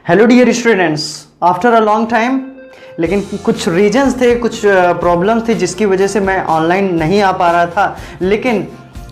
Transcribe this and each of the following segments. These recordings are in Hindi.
Hello dear students, after a long time, लेकिन कुछ रीजंस थे, कुछ प्रॉब्लम्स थी जिसकी वजह से मैं ऑनलाइन नहीं आ पा रहा था। लेकिन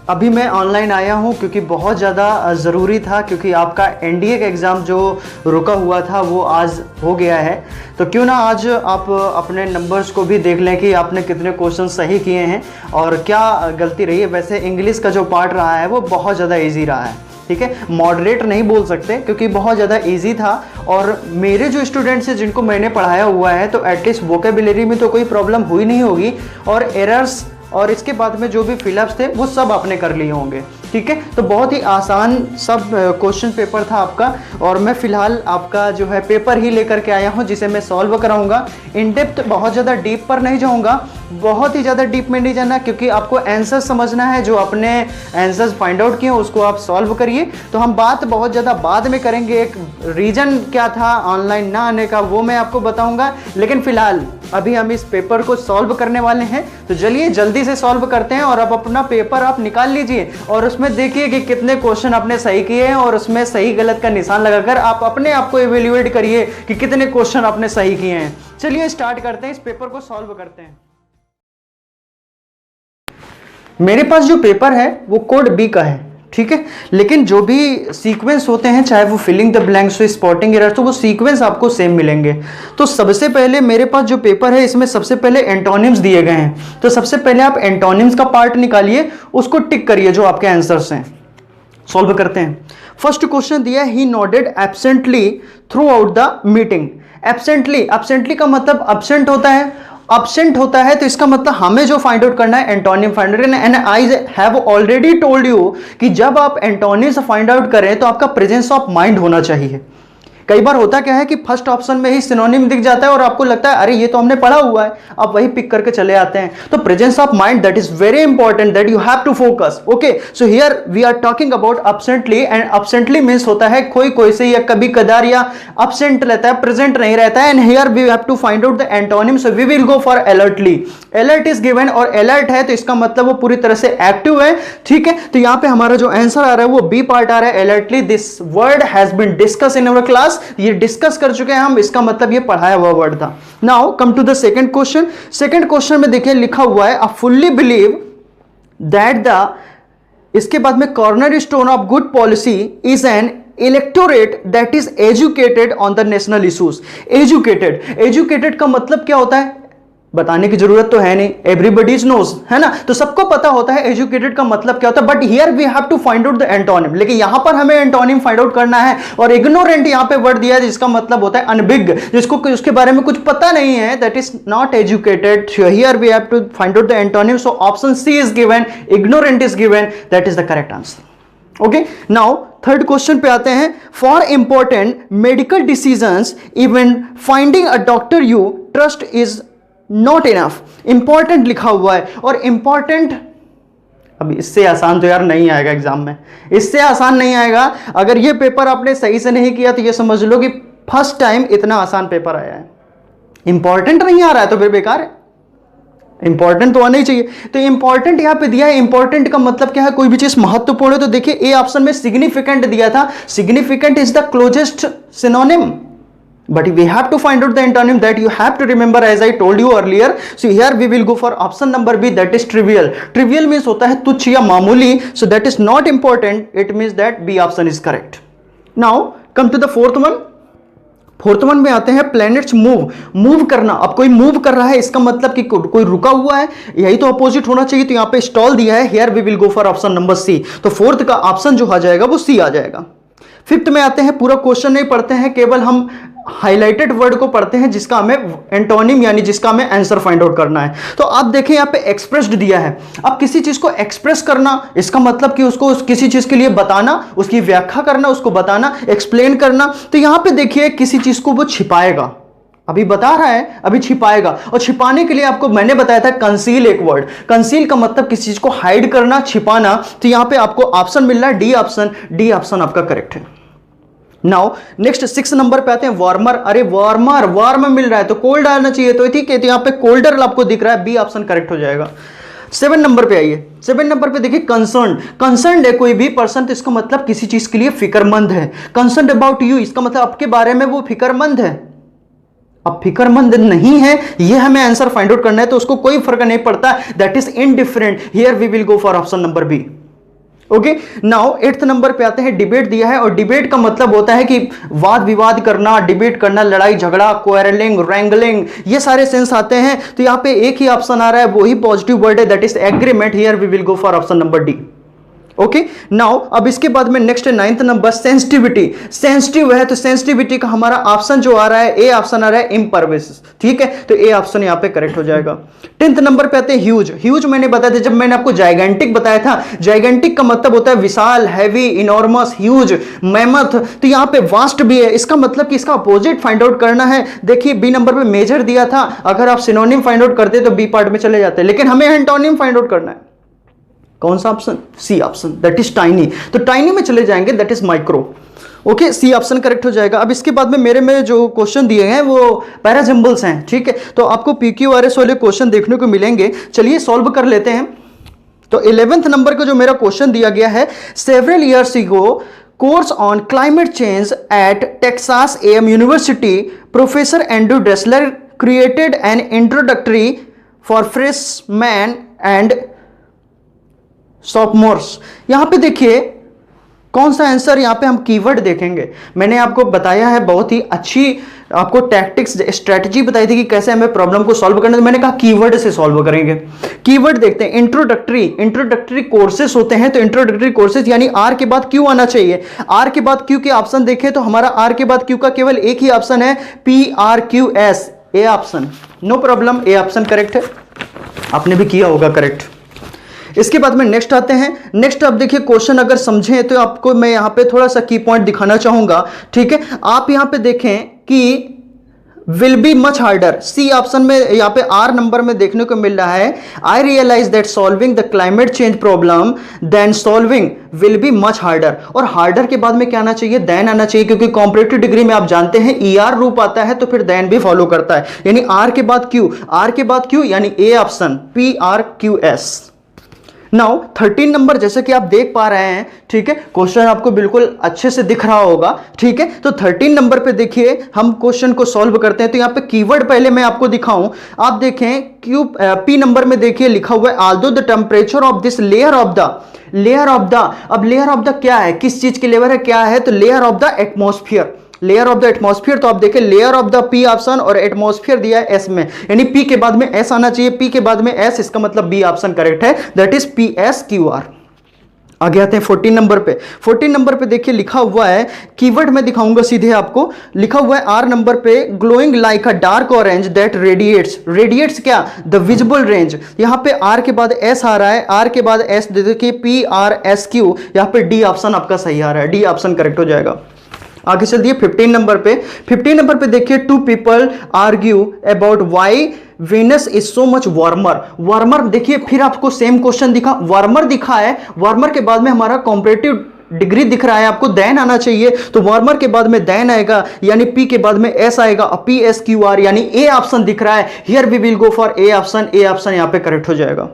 अभी मैं ऑनलाइन आया हूँ क्योंकि बहुत ज़्यादा ज़रूरी था, क्योंकि आपका एनडीए का एग्ज़ाम जो रुका हुआ था वो आज हो गया है। तो क्यों ना आज आप अपने नंबर्स को भी देख लें कि आपने कितने क्वेश्चन सही किए हैं और क्या गलती रही है। वैसे इंग्लिश का जो पार्ट रहा है वो बहुत ज़्यादा ईजी रहा है, ठीक है। मॉडरेट नहीं बोल सकते क्योंकि बहुत ज़्यादा इजी था। और मेरे जो स्टूडेंट्स हैं जिनको मैंने पढ़ाया हुआ है, तो एटलीस्ट वोकेबुलरी में तो कोई प्रॉब्लम हुई नहीं होगी, और एरर्स और इसके बाद में जो भी फिलअप्स थे वो सब आपने कर लिए होंगे, ठीक है। तो बहुत ही आसान सब क्वेश्चन पेपर था आपका, और मैं फ़िलहाल आपका जो है पेपर ही लेकर के आया हूँ जिसे मैं सॉल्व कराऊंगा। इन डेप्थ बहुत ज़्यादा डीप पर नहीं जाऊँगा, बहुत ही ज़्यादा डीप में नहीं जाना, क्योंकि आपको आंसर समझना है। जो अपने आंसर्स फाइंड आउट किए उसको आप सॉल्व करिए। तो हम बात बहुत ज़्यादा बाद में करेंगे, एक रीज़न क्या था ऑनलाइन ना आने का वो मैं आपको बताऊँगा। लेकिन फ़िलहाल अभी हम इस पेपर को सॉल्व करने वाले हैं, तो चलिए जल्दी से सॉल्व करते हैं। और अब अपना पेपर आप निकाल लीजिए और उसमें देखिए कि कितने क्वेश्चन आपने सही किए हैं, और उसमें सही गलत का निशान लगाकर आप अपने आप को इवेल्युएट करिए कि कितने क्वेश्चन आपने सही किए हैं। चलिए स्टार्ट करते हैं, इस पेपर को सॉल्व करते हैं। मेरे पास जो पेपर है वो कोड बी का है, ठीक है। लेकिन जो भी सीक्वेंस होते हैं, चाहे वो फिलिंग द ब्लैंक्स हो, स्पॉटिंग एरर, तो वो सीक्वेंस आपको सेम मिलेंगे। तो सबसे पहले मेरे पास जो पेपर है इसमें सबसे पहले एंटोनिम्स दिए गए हैं। तो सबसे पहले आप एंटोनिम्स का पार्ट निकालिए, उसको टिक करिए जो आपके आंसर्स हैं। सॉल्व करते हैं। फर्स्ट क्वेश्चन दिया है, he nodded absently throughout the meeting. Absently का मतलब एब्सेंट होता है। एब्सेंट होता है तो इसका मतलब हमें जो फाइंड आउट करना है एंटोनिम फाइंड आउट करना है। And I have already told you कि जब आप एंटोनिम से फाइंड आउट करें तो आपका प्रेजेंस ऑफ माइंड होना चाहिए। कई बार होता क्या है कि फर्स्ट ऑप्शन में ही सिनोनिम दिख जाता है और आपको लगता है अरे ये तो हमने पढ़ा हुआ है, आप वही पिक करके चले आते हैं। तो presence of mind, that is very important, that you have to focus. Okay, so here we are talking about absently, and absently means होता है कोई कोई से या कभी कदार या एब्सेंट रहता है, प्रेजेंट नहीं रहता है। And here we have to find out the antonym, so we will go for alertly. Alert is given, और अलर्ट है तो इसका मतलब वो पूरी तरह से एक्टिव है, ठीक है। तो यहां पे हमारा जो आंसर आ रहा है वो बी पार्ट आ रहा है, alertly. This word has been discuss in our class, ये डिस्कस कर चुके हैं हम, इसका मतलब ये पढ़ाया हुआ वर्ड था। Now come to the second question. Second question में देखिए लिखा हुआ है, I fully believe that the, इसके बाद में corner stone of good policy is an electorate that is educated on the national issues. Educated का मतलब क्या होता है बताने की जरूरत तो है नहीं, एवरीबडी नोज, है ना। तो सबको पता होता है एजुकेटेड का मतलब क्या होता है, but here we have to find out the antonym. लेकिन यहां पर हमें एंटोनिम फाइंड आउट करना है, और इग्नोरेंट यहां पे वर्ड दिया है जिसका मतलब होता है अनबिग, जिसको उसके बारे में कुछ पता नहीं है, that is not educated. Here we have to find out the antonym, so option C is given, ignorant is given, that is the correct answer. Okay, now third question पे आते हैं। For important medical decisions even finding a doctor you trust is not enough. Important लिखा हुआ है, और इंपॉर्टेंट अब इससे आसान तो यार नहीं आएगा एग्जाम में, इससे आसान नहीं आएगा। अगर ये पेपर आपने सही से नहीं किया तो ये समझ लो कि फर्स्ट टाइम इतना आसान पेपर आया है। इंपॉर्टेंट नहीं आ रहा है तो फिर बेकार है, इंपॉर्टेंट तो आना ही चाहिए। तो इंपॉर्टेंट यहां पे दिया है, इंपॉर्टेंट का मतलब क्या है, कोई भी चीज महत्वपूर्ण है। तो देखिए ए ऑप्शन में सिग्निफिकेंट दिया था, significant is the closest synonym, but we have to find out the antonym, that you have to remember as I told you earlier. So here we will go for option number B, that is trivial. Trivial means होता है तुच्छ या मामूली, so that is not important, it means that B option is correct. Now come to the fourth one. Fourth one में आते हैं, प्लैनेट्स मूव करना। अब कोई मूव कर रहा है इसका मतलब कि कोई रुका हुआ है, यही तो अपोजिट होना चाहिए। तो यहां पे स्टॉल दिया है, here we will go for option number C. तो फोर्थ का ऑप्शन जो आ जाएगा वो सी आ जाएगा। फिफ्थ में आते हैं, पूरा क्वेश्चन नहीं पढ़ते हैं, केवल हम हाइलाइटेड वर्ड को पढ़ते हैं जिसका हमें एंटोनिम यानी जिसका हमें आंसर फाइंड आउट करना है। तो आप देखें यहाँ पे एक्सप्रेस्ड दिया है। अब किसी चीज को एक्सप्रेस करना, इसका मतलब कि उसको किसी चीज के लिए बताना, उसकी व्याख्या करना, उसको बताना, एक्सप्लेन करना। तो यहां पे देखिए किसी चीज को वो छिपाएगा, अभी बता रहा है, अभी छिपाएगा। और छिपाने के लिए आपको मैंने बताया था कंसील एक वर्ड। कंसील का मतलब किसी चीज को हाइड करना, छिपाना। तो यहां पे आपको ऑप्शन मिल रहा है डी ऑप्शन, डी ऑप्शन आपका करेक्ट है। नाउ नेक्स्ट 6 नंबर पे आते हैं, वार्मर। अरे वार्म मिल रहा है तो कोल्ड आना चाहिए, तो ठीक है। तो यहां पे कोल्डर आपको दिख रहा है, बी ऑप्शन करेक्ट हो जाएगा। 7 नंबर पे आइए। 7 नंबर पे देखिए कंसर्न, कंसर्न है कोई भी पर्सन तो इसका मतलब किसी चीज के लिए फिक्रमंद है। कंसर्न अबाउट यू इसका मतलब आपके बारे में वो फिक्रमंद है। अब फिक्रमंद नहीं है ये हमें आंसर फाइंड आउट करना है तो उसको कोई फर्क नहीं पड़ता, that is indifferent. Here we will go for option number B. Okay, now 8th number पे आते हैं। डिबेट दिया है और डिबेट का मतलब होता है कि वाद विवाद करना, डिबेट करना, लड़ाई झगड़ा, क्वेरलिंग, रैंगलिंग, ये सारे सेंस आते हैं। तो यहां पे एक ही ऑप्शन आ रहा है, वही पॉजिटिव वर्ड है, that is agreement. Here we will go for option number D. Okay, now अब इसके बाद में नेक्स्ट है 9th नंबर सेंसिटिविटी। सेंसिटिव है तो सेंसिटिविटी का हमारा ऑप्शन जो आ रहा है, ए ऑप्शन आ रहा है इम्परवेसिव, ठीक है, तो ए ऑप्शन यहां पे करेक्ट हो जाएगा। 10th नंबर पे आते हैं ह्यूज। ह्यूज मैंने बताया था जब मैंने आपको जाइगेंटिक बताया था, जाइगेंटिक का मतलब होता है विशाल, हैवी, इनॉर्मस, ह्यूज, मैमथ। तो यहां पे वास्ट भी है, इसका मतलब कि इसका अपोजिट फाइंड आउट करना है। देखिए बी नंबर पे मेजर दिया था, अगर आप सिनोनिम फाइंड आउट करते तो बी पार्ट में चले जाते, लेकिन हमें एंटोनिम फाइंड आउट करना है। कौन सा option? C option, that is tiny. तो टाइनी में चले जाएंगे, that is micro. Okay, C option correct हो जाएगा। अब इसके बाद में मेरे में जो क्वेश्चन दिए हैं वो पैराजम्बल्स हैं, ठीक है, तो आपको PQRS वाले क्वेश्चन देखने को मिलेंगे। चलिए सॉल्व कर लेते हैं। तो 11th नंबर का जो मेरा क्वेश्चन दिया गया है, several years ago course on climate change at Texas AM university, professor Andrew Dressler created an introductory for freshman and sophomores. यहां पे देखिए कौन सा आंसर, यहां पे हम कीवर्ड देखेंगे। मैंने आपको बताया है, बहुत ही अच्छी आपको टैक्टिक्स स्ट्रेटजी बताई थी कि कैसे हमें प्रॉब्लम को सॉल्व करना है। तो मैंने कहा कीवर्ड से सॉल्व करेंगे। कीवर्ड देखते हैं, इंट्रोडक्टरी, इंट्रोडक्टरी कोर्सेज होते हैं, तो इंट्रोडक्टरी कोर्सेज यानी आर के बाद क्यू आना चाहिए। आर के बाद क्यू के ऑप्शन देखें तो हमारा आर के बाद क्यू का केवल एक ही ऑप्शन है, PRQS, A option, no problem, A option correct है। आपने भी किया होगा करेक्ट। इसके बाद में नेक्स्ट आते हैं। नेक्स्ट आप देखिए क्वेश्चन अगर समझें तो आपको मैं यहां पे थोड़ा सा की पॉइंट दिखाना चाहूंगा, ठीक है। आप यहां पे देखें कि will be much harder, C option में यहां पे आर नंबर में देखने को मिल रहा है, I realise that solving the climate change problem then solving will be much harder. और हार्डर के बाद में क्या आना चाहिए? देन आना चाहिए, क्योंकि कॉम्पिटिटिव डिग्री में आप जानते हैं ER रूप आता है तो फिर देन भी फॉलो करता है, यानी आर के बाद क्यू, आर के बाद क्यू यानी A option PRQS। Now 13 number जैसे कि आप देख पा रहे हैं, ठीक है, क्वेश्चन आपको बिल्कुल अच्छे से दिख रहा होगा, ठीक है। तो 13 नंबर पे देखिए हम क्वेश्चन को सॉल्व करते हैं। तो यहाँ पे कीवर्ड पहले मैं आपको दिखाऊं, आप देखें P नंबर में देखिए लिखा हुआ है although the temperature of this layer of the, अब लेयर ऑफ द क्या है, किस चीज की लेयर है, क्या है, तो layer of the atmosphere, layer of the atmosphere. तो आप देखें layer of the P option और एटमॉस्फेयर दिया है S में, यानी P के बाद में S आना चाहिए, P के बाद में S, इसका मतलब B ऑप्शन करेक्ट है, दैट इज PSQR। आगे आते हैं 14 नंबर पे। 14 नंबर पे देखिए लिखा हुआ है, कीवर्ड में दिखाऊंगा सीधे आपको, लिखा हुआ है R नंबर पे, glowing like a dark orange that radiates, radiates क्या, द विजिबल रेंज। यहां पे R के बाद S आ रहा है, R के बाद S दे देखिए PRSQ, यहां पे D ऑप्शन आपका सही आ रहा है, D ऑप्शन करेक्ट हो जाएगा। आगे चल दिए 15 नंबर पे। 15 नंबर पे देखिए two people argue about why Venus is so much warmer. Warmer देखिए फिर आपको सेम क्वेश्चन दिखा, वार्मर दिखा है, वार्मर के बाद में हमारा कॉम्परेटिव डिग्री दिख रहा है, आपको देन आना चाहिए, तो वार्मर के बाद में देन आएगा, यानी P के बाद में S आएगा, PSQR, यानी A ऑप्शन दिख रहा है। Here we will go for A option, A option यहां पे करेक्ट हो जाएगा।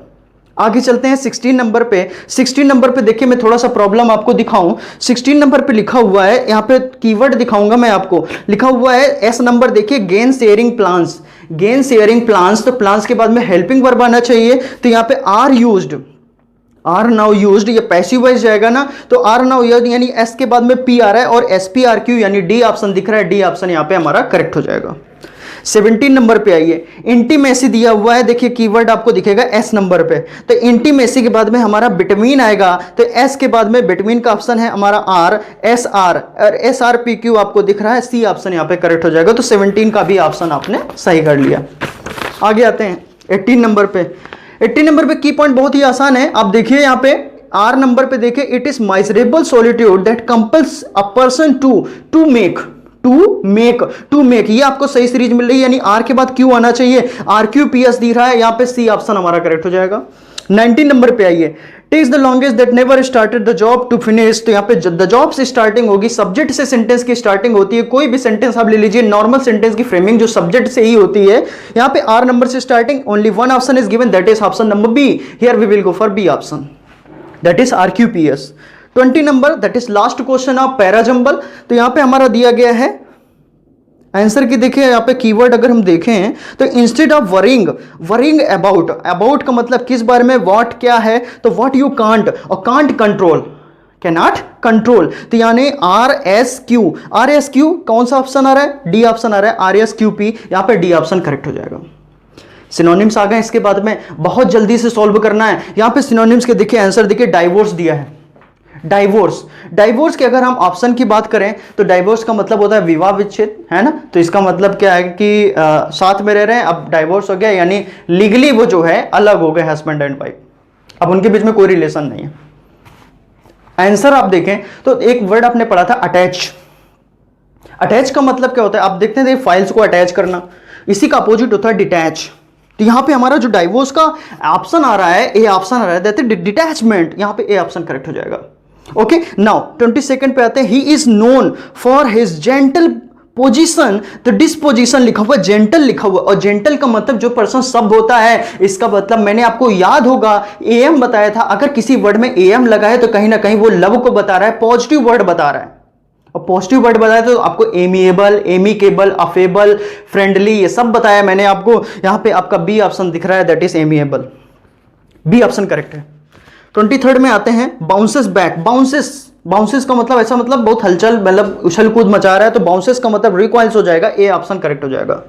आगे चलते हैं 16 नंबर पे। 16 नंबर पे देखिए मैं थोड़ा सा प्रॉब्लम आपको दिखाऊं। 16 नंबर पे लिखा हुआ है, यहाँ पे कीवर्ड दिखाऊंगा मैं आपको, लिखा हुआ है S नंबर देखिए gain sharing plans, gain sharing plans, तो प्लान्स के बाद में हेल्पिंग वर्ब आना चाहिए, तो यहाँ पे are used, are now used, ये पैसिव वॉइस जाएगा ना, तो आर नाउ यूज्ड यानी S के बाद में P आ रहा है और SPRQ यानी D ऑप्शन दिख रहा है, D ऑप्शन यहाँ पे हमारा करेक्ट हो जाएगा। 17 नंबर पे आइए, इंटीमेसी दिया हुआ है, देखिए कीवर्ड आपको दिखेगा S नंबर पे, तो इंटीमेसी के बाद में हमारा बिटवीन आएगा, तो S के बाद में बिटवीन का ऑप्शन है हमारा R, SR और SRPQ आपको दिख रहा है, C ऑप्शन यहाँ पे करेक्ट हो जाएगा। तो 17 का भी ऑप्शन आपने सही कर लिया। आगे आते हैं 18 नंबर पे। 18 नंबर पे की पॉइंट बहुत ही आसान है, आप देखिए यहाँ पे R नंबर पे देखिए, it is miserable solitude that compels a person to make, ये आपको सही सीरीज मिल रही है, यानी R के बाद Q आना चाहिए, RQPS दिख रहा है, यहाँ पे C ऑप्शन हमारा करेक्ट हो जाएगा। 19 नंबर पे आइए, takes the longest that never started the job to finish, तो यहाँ पे द जॉब से स्टार्टिंग होगी, सब्जेक्ट से सेंटेंस की स्टार्टिंग होती है। कोई भी सेंटेंस आप ले लीजिए, नॉर्मल सेंटेंस की फ्रेमिंग जो सब्जेक्ट से ही होती है। यहाँ पे आर नंबर से starting, only one option is given, that is option number B. Here we will go for B option, that is RQPS। 20 number, that is last question of parajumble. तो यहाँ पे हमारा दिया गया है आंसर की, देखिए यहाँ पे कीवर्ड अगर हम देखें तो instead of worrying, worrying about, about का मतलब किस बारे में, व्हाट क्या है, तो व्हाट यू कांट, और कांट कंट्रोल, कैनॉट कंट्रोल, तो यानी RSQ कौन सा ऑप्शन आ रहा है, डी ऑप्शन आ रहा है, RSQP, यहाँ पे डी ऑप्शन करेक्ट हो जाएगा। सिनोनिम्स आ गए, इसके बाद में बहुत जल्दी से सॉल्व करना है। यहाँ पे सिनोनिम्स के देखिए आंसर देखिए, डाइवोर्स दिया है, डाइवोर्स, डाइवोर्स के अगर हम ऑप्शन की बात करें तो डाइवोर्स का मतलब होता है विवाह विच्छेद, है ना। तो इसका मतलब क्या है कि साथ में रह रहे हैं, अब डाइवोर्स हो गया, यानी लीगली वो जो है अलग हो गए हस्बैंड एंड वाइफ, अब उनके बीच में कोई रिलेशन नहीं है। आंसर आप देखें तो एक वर्ड आपने पढ़ा था अटैच, अटैच का मतलब क्या होता है, आप देखते हैं फाइल्स को अटैच करना, इसी का अपोजिट होता है डिटैच। तो यहां पे हमारा जो डाइवोर्स का ऑप्शन आ रहा है, ए ऑप्शन आ रहा है, दैट इज डिटैचमेंट, यहां पे ए ऑप्शन करेक्ट हो जाएगा। ओके, नाउ 22 पे आते हैं, he is known for his gentle position, तो डिस्पोजिशन लिखा हुआ, जेंटल लिखा हुआ, और जेंटल का मतलब जो पर्सन सब होता है, इसका मतलब मैंने आपको याद होगा एम बताया था, अगर किसी वर्ड में एम लगा है तो कहीं ना कहीं वो लव को बता रहा है, पॉजिटिव वर्ड बता रहा है, और पॉजिटिव वर्ड बताया तो आपको एमिएबल, एमिकेबल, अफेबल, फ्रेंडली, ये सब बताया मैंने आपको। यहां पे आपका बी ऑप्शन दिख रहा है, that is amiable, B option correct है। 23 में आते हैं, बाउंसेस बैक, बाउंसेस, बाउंसेस का मतलब ऐसा मतलब बहुत हलचल, मतलब उछल कूद मचा रहा है, तो बाउंसेस का मतलब रिकॉइल्स हो जाएगा, ए ऑप्शन करेक्ट हो जाएगा।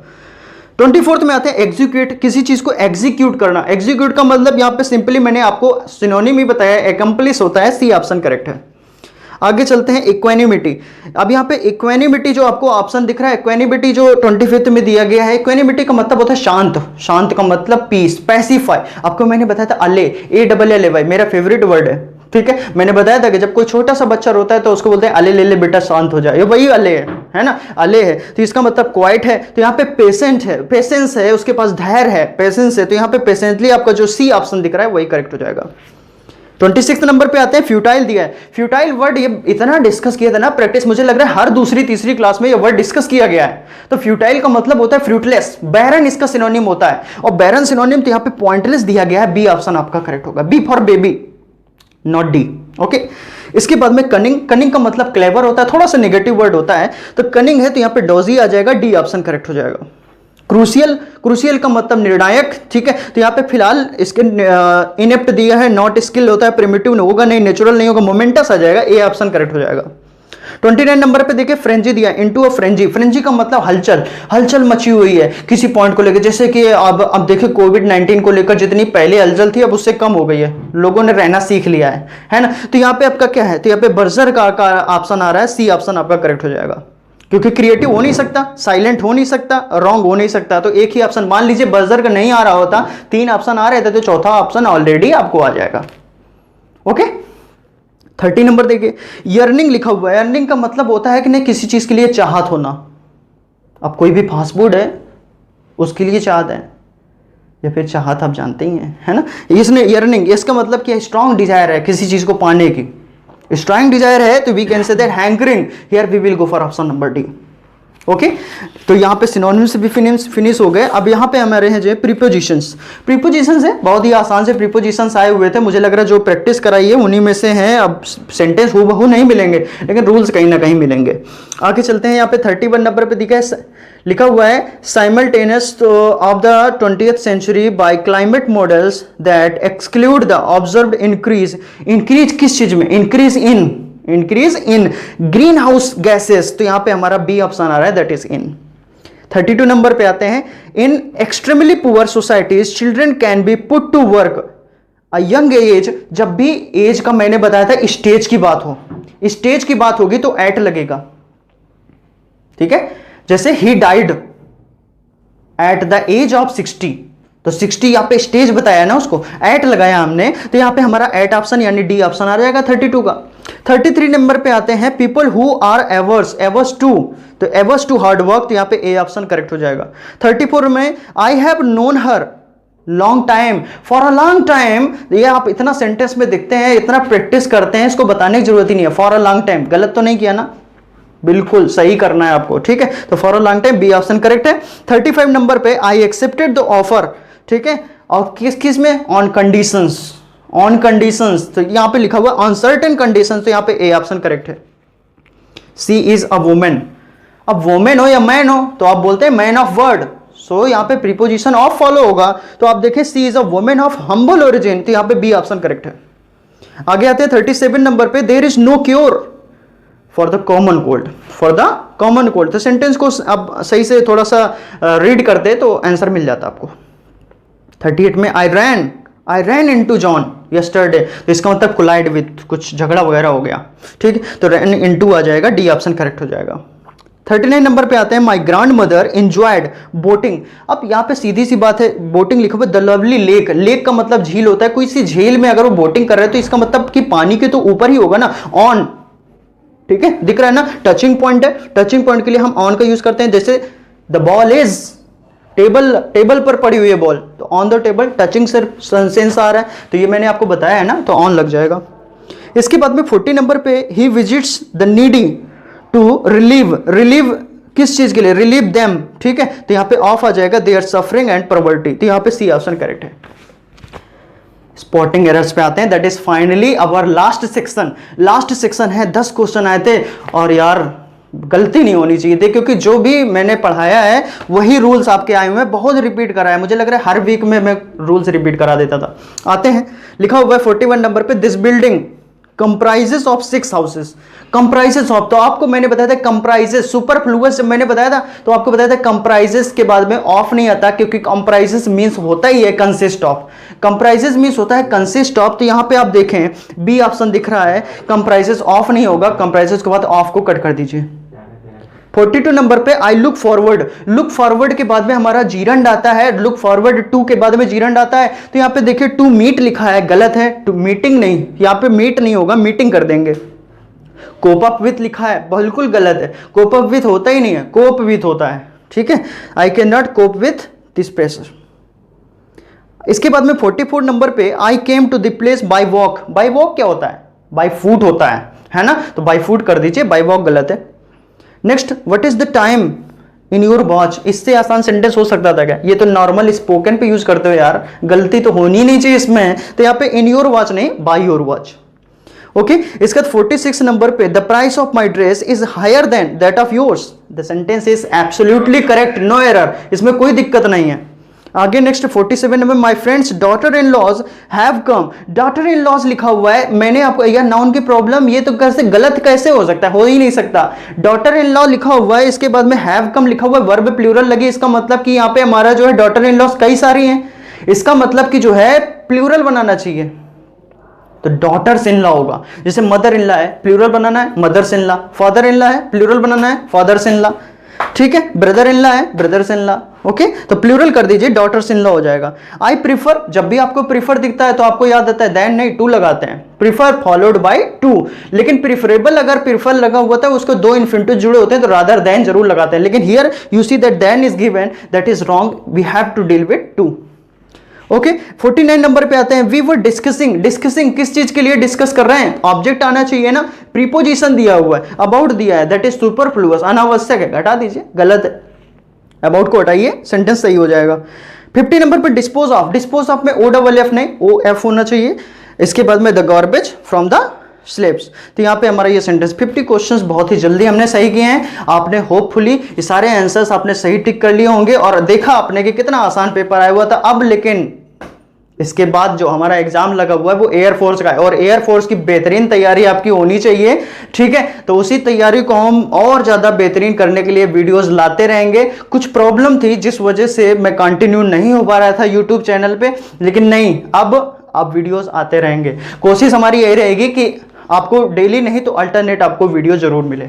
24 में आते हैं एग्जीक्यूट, किसी चीज को एग्जीक्यूट करना, एग्जीक्यूट का मतलब यहां पे सिंपली मैंने आपको सिनोनिम ही बताया, एकम्प्लिश होता है, सी ऑप्शन करेक्ट है। आगे चलते हैं, इक्वेनिमिटी। अब यहाँ पे इक्वेनिमिटी जो आपको ऑप्शन दिख रहा है, इक्वेनिमिटी जो 25 में दिया गया है, इक्वेनिमिटी का मतलब होता है शांत, शांत का मतलब पीस, पैसिफाई। आपको मैंने बताया था अले, ALLAY, मेरा फेवरेट वर्ड है, ठीक है। मैंने बताया था कि जब कोई छोटा सा बच्चा रोता है तो उसको बोलते हैं अले ले ले बेटा शांत हो जाए, ये वही अले है ना, अले है। तो इसका मतलब क्वाइट है, तो यहाँ पे पेशेंट है, पेशेंस है, उसके पास धैर्य है, पेशेंस है, तो यहाँ पे पेशेंटली आपका जो सी ऑप्शन दिख रहा है वही करेक्ट हो जाएगा। 26 नंबर पे आते हैं, फ्यूटाइल दिया है। फ्यूटाइल वर्ड ये इतना डिस्कस किया था ना प्रैक्टिस, मुझे लग रहा है हर दूसरी तीसरी क्लास में ये वर्ड डिस्कस किया गया है। तो फ्यूटाइल का मतलब होता है फ्रूटलेस, बैरन इसका सिनोनिम होता है, और बैरन सिनोनिम तो यहाँ पे पॉइंटलेस दिया गया है, बी ऑप्शन आपका करेक्ट होगा, B for baby, not D. Okay, इसके बाद में कनिंग, कनिंग का मतलब क्लेवर होता है, थोड़ा सा नेगेटिव वर्ड होता है, तो कनिंग है तो यहाँ पे डॉजी आ जाएगा, डी ऑप्शन करेक्ट हो जाएगा। क्रूशियल, क्रूशियल का मतलब निर्णायक, ठीक है, तो यहाँ पे फिलहाल इसके इनेप्ट दिया है, नॉट स्किल होता है, प्रिमिटिव होगा नहीं, नेचुरल नहीं होगा, मोमेंटस आ जाएगा, ए ऑप्शन करेक्ट हो जाएगा। 29 नंबर पे देखिए फ्रेंजी दिया, इनटू अ फ्रेंजी, फ्रेंजी का मतलब हलचल, हलचल मची हुई है किसी पॉइंट को लेकर, जैसे कि अब देखिए कोविड-19 को लेकर जितनी पहले हलचल थी अब उससे कम हो गई है, लोगों ने रहना सीख लिया है ना। तो यहाँ पे आपका क्या है, तो यहाँ पे बर्जर का ऑप्शन आ रहा है, सी ऑप्शन आपका करेक्ट हो जाएगा, क्योंकि क्रिएटिव हो नहीं सकता, साइलेंट हो नहीं सकता, रॉन्ग हो नहीं सकता, तो एक ही ऑप्शन, मान लीजिए बर्जर का नहीं आ रहा होता, 3 ऑप्शन आ रहे थे तो चौथा ऑप्शन ऑलरेडी आपको आ जाएगा। ओके, 30 नंबर देखिए, यर्निंग लिखा हुआ है, यर्निंग का मतलब होता है कि नहीं किसी चीज के लिए चाहत होना। अब कोई भी फास्ट फूड है उसके लिए चाहत है, या फिर चाहत आप जानते ही हैं, है ना। इसने यर्निंग, इसका मतलब क्या, स्ट्रॉन्ग डिजायर है किसी चीज को पाने की, स्ट्रॉन्ग डिजायर है, तो we can say that hankering, here we will go for option number D. Okay, तो यहाँ पे सिनोनिम्स भी फिनिश हो गए। अब यहाँ पे हमारे हैं जो प्रीपोजिशंस, प्रीपोजिशंस है बहुत ही आसान से प्रीपोजिशंस आए हुए थे, मुझे लग रहा है जो प्रैक्टिस कराई है उन्हीं में से हैं। अब सेंटेंस हूबहू नहीं मिलेंगे लेकिन रूल्स कहीं ना कहीं मिलेंगे। आगे चलते हैं, यहाँ पे 31 नंबर पे दिखा है, लिखा हुआ है simultaneous of the 20th century by climate models that exclude the observed increase, increase किस चीज में, increase in green house gases, तो यहां पे हमारा बी ऑप्शन आ रहा है, दैट इज इन। 32 नंबर पे आते हैं, in extremely poor societies children can be put to work a young age, जब भी एज का मैंने बताया था स्टेज की बात हो, स्टेज की बात होगी तो एट लगेगा, ठीक है। जैसे ही died at the age of 60, तो 60 यहाँ पे स्टेज बताया ना, उसको एट लगाया हमने, तो यहाँ पे हमारा एट ऑप्शन यानी डी ऑप्शन आ जाएगा 32 का। 33 नंबर पे आते हैं, people who are averse, averse to, तो एवर्स टू हार्ड वर्क, तो यहाँ पे ए ऑप्शन करेक्ट हो जाएगा। 34 में, I have known her long time, for a long time, ये आप इतना सेंटेंस में देखते हैं, इतना प्रैक्टिस करते हैं, इसको बताने की जरूरत ही नहीं है। फॉर अ लॉन्ग टाइम गलत तो नहीं किया ना, बिल्कुल सही करना है आपको, ठीक है। तो for a long time B option correct है। 35 नंबर पे आई एक्सेप्टेड द ऑफर, ठीक है, और किस किस में, ऑन कंडीशंस, ऑन कंडीशंस, तो यहां पे लिखा हुआ ऑन सर्टेन कंडीशंस, तो यहां पे ए ऑप्शन करेक्ट है। सी इज अ वुमेन, अब वुमेन हो या मैन हो तो आप बोलते हैं मैन ऑफ वर्ड, सो यहां पे प्रीपोजिशन ऑफ फॉलो होगा, तो आप देखें she is a women of humble origin, तो यहां पे बी ऑप्शन करेक्ट है। आगे आते हैं 37 नंबर पे, there is no cure for the common cold, for the common cold, तो सेंटेंस को अब सही से थोड़ा सा रीड करते तो आंसर मिल जाता आपको। 38 में आई रैन इनटू जॉन यस्टरडे, तो इसका मतलब कोलाइड विथ, कुछ झगड़ा वगैरह हो गया, ठीक है, तो रैन इनटू आ जाएगा, डी ऑप्शन करेक्ट हो जाएगा। 39 नंबर पे आते हैं, my grand mother enjoyed boating, अब यहाँ पे सीधी सी बात है, बोटिंग लिखा हुआ द लवली लेक, लेक का मतलब झील होता है, कोई सी झील में अगर वो बोटिंग कर रहे हैं तो इसका मतलब कि पानी के तो ऊपर ही होगा ना, ऑन, ठीक है, दिख रहा है ना, टचिंग पॉइंट है, टचिंग पॉइंट के लिए हम ऑन का यूज करते हैं, जैसे द बॉल इज टेबल पर पड़ी हुई है बॉल, तो ऑन द टेबल, टचिंग से सेंस आ रहा है, तो ये मैंने आपको बताया है ना, तो ऑन लग जाएगा। इसके बाद में 40 नंबर पे, he visits the needy to relieve किस चीज के लिए, रिलीव देम, ठीक है, तो यहां पे ऑफ आ जाएगा, they are suffering and poverty, तो यहां पे सी ऑप्शन करेक्ट है। स्पॉटिंग एरर्स पे आते हैं, that is finally our last section है, 10 क्वेश्चन आए थे, और यार गलती नहीं होनी चाहिए थी, क्योंकि जो भी मैंने पढ़ाया है वही रूल्स आपके आए हुए हैं, बहुत रिपीट कराया, मुझे लग रहा है हर वीक में मैं रूल्स रिपीट करा देता था। आते हैं, लिखा हुआ है 41 नंबर पे, this building comprises of 6 houses, comprises of, तो आपको मैंने बताया था कंप्राइजेस, सुपरफ्लुअस जब मैंने बताया था तो आपको बताया था कंप्राइजेस के बाद में ऑफ नहीं आता, क्योंकि कंप्राइजेस मींस होता ही है कंसिस्ट ऑफ, कंप्राइजेस मींस होता है कंसिस्ट ऑफ, तो यहां पे आप देखें बी ऑप्शन दिख रहा है, कंप्राइजेस ऑफ नहीं होगा, कंप्राइजेस के बाद ऑफ को कट कर दीजिए। 42 नंबर पे, आई लुक फॉरवर्ड के बाद में हमारा जीरंड आता है, लुक फॉरवर्ड टू के बाद में जीरंड आता है, तो यहां पे देखिए टू मीट लिखा है, गलत है, टू मीटिंग नहीं, यहां पे मीट नहीं होगा, मीटिंग कर देंगे। कोप अप विथ लिखा है, बिल्कुल गलत है, कोप अप विथ होता ही नहीं है, कोप विथ होता है, ठीक है, I can not cope with this pressure. इसके बाद में 44 नंबर पे, I came to the place by walk, by walk क्या होता है, बाय फुट होता है ना, तो बाय फुट कर दीजिए, बाय वॉक गलत है। Next, what is the time in your watch, इससे आसान सेंटेंस हो सकता था क्या, ये तो नॉर्मल स्पोकन पे यूज करते हो यार, गलती तो होनी नहीं चाहिए इसमें, तो यहाँ पे इन योर वॉच नहीं, बाय योर वॉच, ओके। इसके बाद 46 नंबर पे, the price of my dress is higher than that of yours, the sentence is absolutely correct, no error, इसमें कोई दिक्कत नहीं है। आगे next 47 number, my friend's daughter in laws have come, daughter in laws लिखा हुआ है, मैंने आपको यार नाउन की प्रॉब्लम, ये तो कैसे गलत कैसे हो सकता है, हो ही नहीं सकता, डॉटर इन लॉ लिखा हुआ है, इसके बाद में हैव कम लिखा हुआ है, वर्ब प्लूरल लगी, इसका मतलब कि यहाँ पे हमारा जो है डॉटर इन लॉज कई सारी हैं, इसका मतलब कि जो है प्लूरल बनाना चाहिए, तो डॉटर्स इन लॉ होगा, जैसे मदर इन लॉ है, प्लूरल बनाना है mother's in law, father in law है, प्लूरल बनाना है फादर्स इन लॉ, ठीक है, ब्रदर इन लॉ है, ब्रदर्स इन लॉ, ओके, तो प्लूरल कर दीजिए, डॉटर्स इन लॉ हो जाएगा। आई प्रीफर, जब भी आपको प्रीफर दिखता है तो आपको याद आता है देन नहीं, टू लगाते हैं, प्रीफर फॉलोड बाय टू, लेकिन प्रीफरेबल अगर प्रीफर लगा हुआ था उसको 2 इन्फिनिटिव जुड़े होते हैं तो रादर देन जरूर लगाते हैं, लेकिन here you see that then is given, that is wrong, we have to deal with two, okay. 49 number पे आते हैं, वी वर डिस्कसिंग किस चीज के लिए डिस्कस कर रहे हैं, ऑब्जेक्ट आना चाहिए ना, प्रीपोजिशन दिया हुआ है, अबाउट दिया है, दैट इज सुपरफ्लुअस, अनावश्यक है, घटा दीजिए, गलत है, अबाउट को हटाइए, सेंटेंस सही हो जाएगा। 50 नंबर पे, डिस्पोज ऑफ में OFF नहीं, OF होना चाहिए, इसके बाद में the garbage from the slabs, तो यहाँ पे हमारा ये सेंटेंस 50 क्वेश्चंस बहुत ही जल्दी हमने सही किए हैं, आपने होपफुली ये सारे आंसर्स आपने सही टिक कर लिए होंगे और देखा आपने कि कितना आसान पेपर आया हुआ था। अब लेकिन इसके बाद जो हमारा एग्जाम लगा हुआ है वो एयरफोर्स का है और एयरफोर्स की बेहतरीन तैयारी आपकी होनी चाहिए, ठीक है, तो उसी तैयारी को हम और ज्यादा बेहतरीन करने के लिए वीडियोस लाते रहेंगे। कुछ प्रॉब्लम थी जिस वजह से मैं कंटिन्यू नहीं हो पा रहा था यूट्यूब चैनल पे, लेकिन नहीं, अब वीडियोस आते रहेंगे। कोशिश हमारी यही रहेगी कि आपको डेली नहीं तो अल्टरनेट आपको वीडियो जरूर मिले,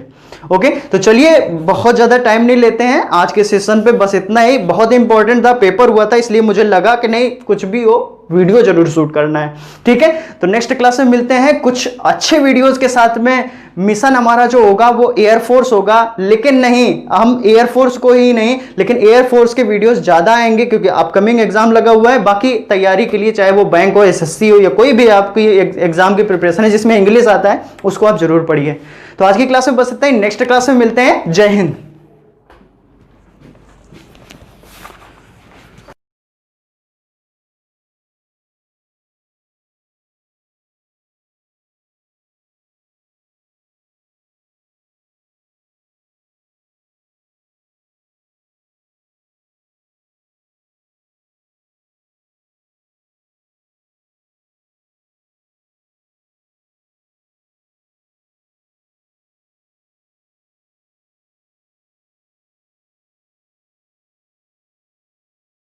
ओके। तो चलिए बहुत ज्यादा टाइम नहीं लेते हैं आज के सेशन पे, बस इतना ही, बहुत इंपॉर्टेंट था, पेपर हुआ था इसलिए मुझे लगा कि नहीं कुछ भी हो वीडियो जरूर शूट करना है, ठीक है। तो नेक्स्ट क्लास में मिलते हैं कुछ अच्छे वीडियोस के साथ में। मिशन हमारा जो होगा वो एयरफोर्स होगा, लेकिन नहीं, हम एयरफोर्स को ही नहीं, लेकिन एयरफोर्स के वीडियोस ज्यादा आएंगे क्योंकि अपकमिंग एग्जाम लगा हुआ है। बाकी तैयारी के लिए चाहे वो बैंक हो, एसएससी हो, या कोई भी आपकी एग्जाम की प्रिपरेशन है जिसमें इंग्लिश आता है, उसको आप जरूर पढ़िए। तो आज की क्लास में बस इतना ही, नेक्स्ट क्लास में मिलते हैं। जय हिंद।